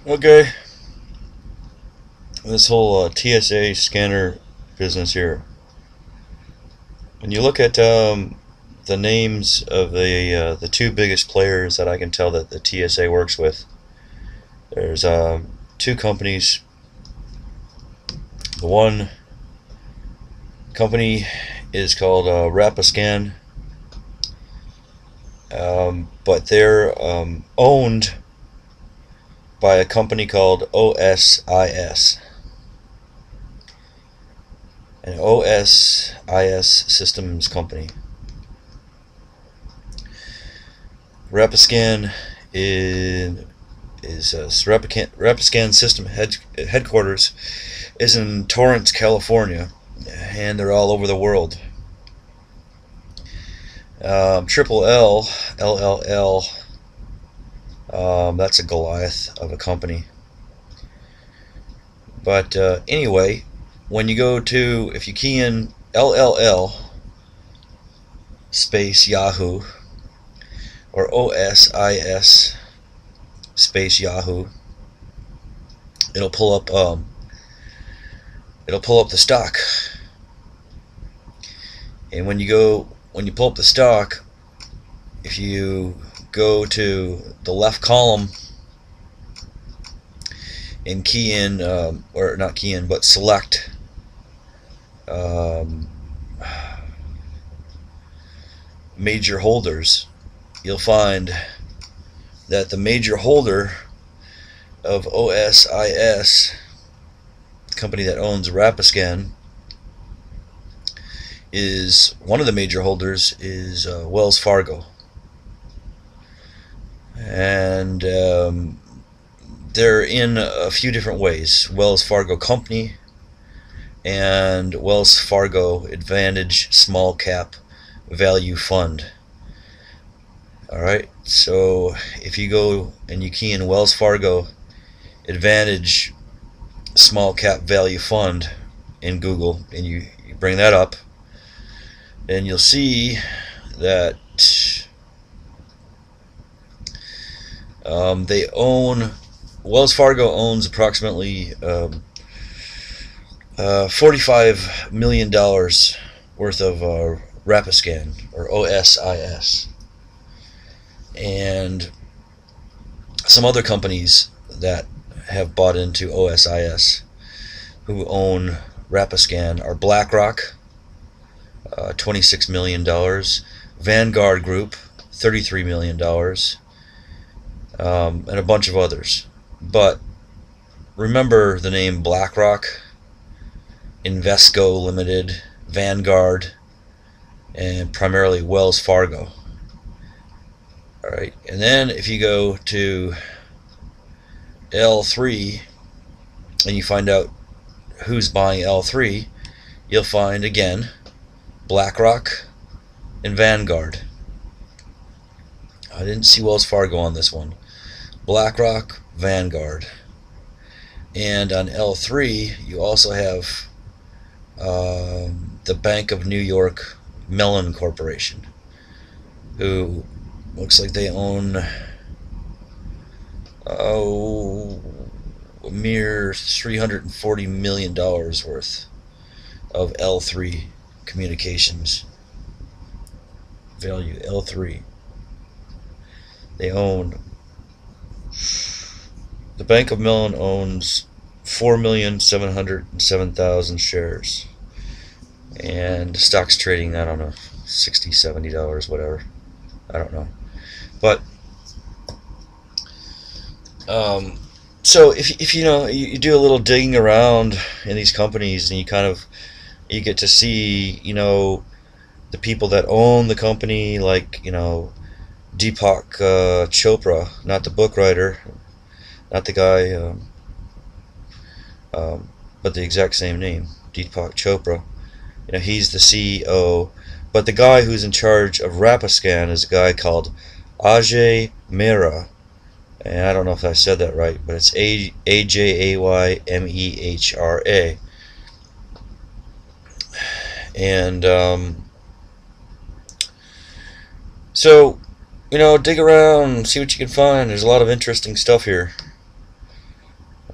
Okay, this whole TSA scanner business here. When you look at the names of the two biggest players that I can tell that the TSA works with, there's two companies. The one company is called Rapiscan, but they're owned by a company called OSIS. An OSIS Systems Company. Rapiscan is Rapiscan System headquarters is in Torrance, California, and they're all over the world. Triple L, LLL, that's a Goliath of a company. But anyway, when you go to, if you key in LLL space Yahoo or OSIS space Yahoo, it'll pull up the stock. And when you pull up the stock, if you go to the left column and key in, or not key in, but select major holders, you'll find that the major holder of OSIS, the company that owns Rapiscan, is one of the major holders is Wells Fargo, and they're in a few different ways. Wells Fargo Company and Wells Fargo Advantage Small Cap Value Fund. Alright, so if you go and you key in Wells Fargo Advantage Small Cap Value Fund in Google, and you bring that up, then you'll see that they own, Wells Fargo owns approximately $45 million worth of Rapiscan or OSIS, and some other companies that have bought into OSIS who own Rapiscan are BlackRock, $26 million, Vanguard Group, $33 million, and a bunch of others. But remember the name BlackRock, Invesco Limited, Vanguard, and primarily Wells Fargo. Alright, and then if you go to L3 and you find out who's buying L3, you'll find again BlackRock and Vanguard. I didn't see Wells Fargo on this one. BlackRock, Vanguard. And on L3 you also have the Bank of New York Mellon Corporation, who looks like they own a mere $340 million worth of L3 communications value. L3, they own, the Bank of Mellon owns 4,707,000 shares, and the stock's trading, I don't know, $60, $70, whatever, I don't know. But so if you know, you do a little digging around in these companies, and you get to see, the people that own the company, like, Deepak Chopra, not the book writer, not the guy, but the exact same name, Deepak Chopra. He's the CEO, but the guy who's in charge of Rapiscan is a guy called Ajay Mehra, and I don't know if I said that right, but it's Ajaymehra. And so dig around, see what you can find. There's a lot of interesting stuff here.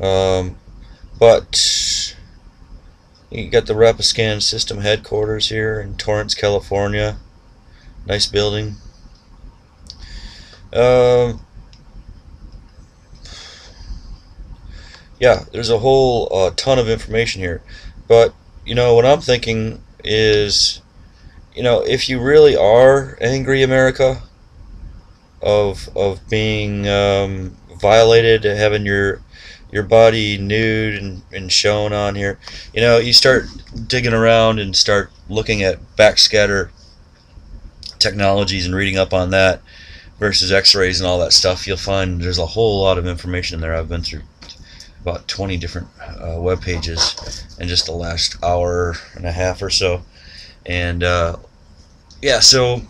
Um, but you got the Rapiscan System headquarters here in Torrance, California. Nice building. Um, yeah, there's a whole ton of information here. But, what I'm thinking is, if you really are angry, America, of being violated, having your body nude and shown on here, you start digging around and start looking at backscatter technologies and reading up on that versus x-rays and all that stuff. You'll find there's a whole lot of information in there. I've been through about 20 different web pages in just the last hour and a half or so. And yeah, so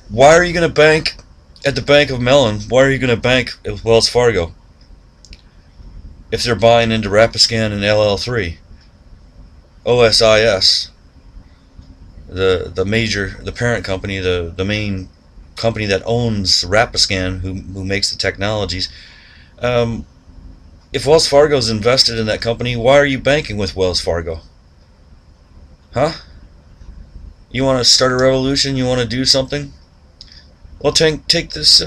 why are you going to bank at the Bank of Mellon? Why are you going to bank at Wells Fargo if they're buying into Rapiscan and LL3? OSIS, the parent company, the main company that owns Rapiscan, who makes the technologies. If Wells Fargo's invested in that company, why are you banking with Wells Fargo? Huh? You want to start a revolution? You want to do something? Well, take this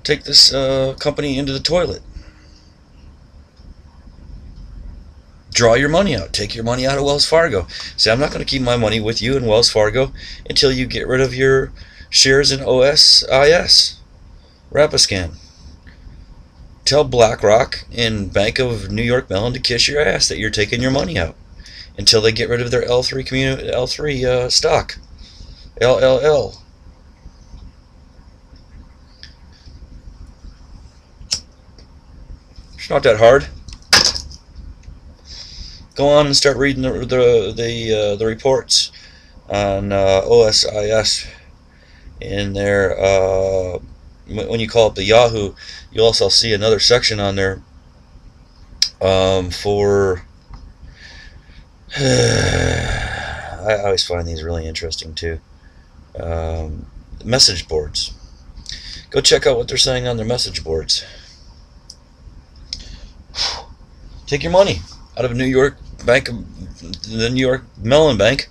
company into the toilet. Draw your money out. Take your money out of Wells Fargo. Say, I'm not going to keep my money with you in Wells Fargo until you get rid of your shares in OSIS, Rapiscan. Tell BlackRock and Bank of New York Mellon to kiss your ass that you're taking your money out until they get rid of their L3 stock. LLL. It's not that hard. Go on and start reading the reports on OSIS in there. When you call up the Yahoo, you'll also see another section on there for. I always find these really interesting too. Message boards. Go check out what they're saying on their message boards. Take your money out of New York Bank, the New York Mellon Bank.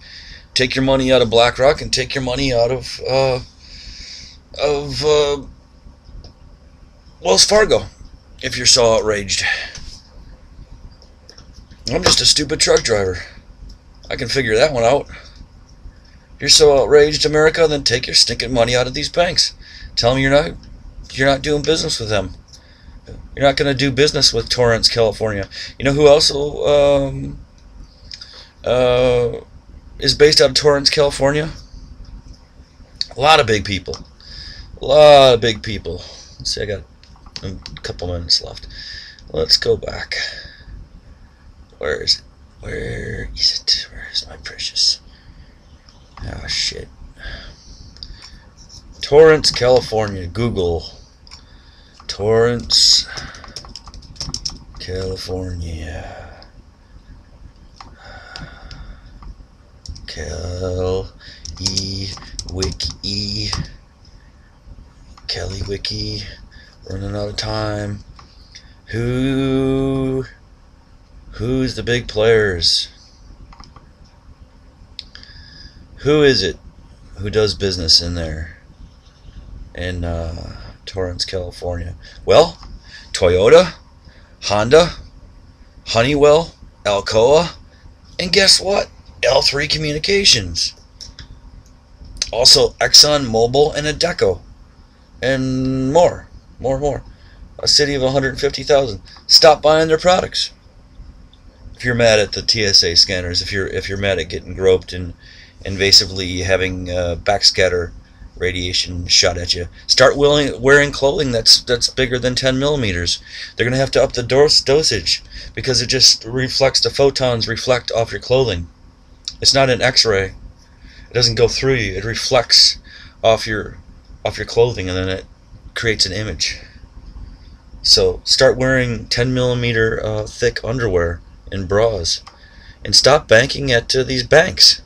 Take your money out of BlackRock and take your money out of Wells Fargo. If you're so outraged, I'm just a stupid truck driver. I can figure that one out. If you're so outraged, America, then take your stinking money out of these banks. Tell them you're not doing business with them. You're not going to do business with Torrance, California. You know who also is based out of Torrance, California? A lot of big people. A lot of big people. Let's see, I got a couple minutes left. Let's go back. Where is it? Where is it? Where is my precious? Oh, shit. Torrance, California. Google. Torrance, California. Wiki. Kelly Wiki. Running out of time. Who's the big players? Who is it who does business in there? In Torrance, California. Well, Toyota, Honda, Honeywell, Alcoa, and guess what? L3 Communications. Also Exxon Mobil and Adecco. And more. A city of 150,000. Stop buying their products. If you're mad at the TSA scanners, if you're mad at getting groped and invasively having backscatter radiation shot at you, start wearing clothing that's bigger than 10 millimeters. They're going to have to up the dosage because it just reflects, the photons reflect off your clothing. It's not an X-ray. It doesn't go through you. It reflects off your clothing, and then it creates an image. So start wearing 10 millimeter thick underwear and bras, and stop banking at these banks.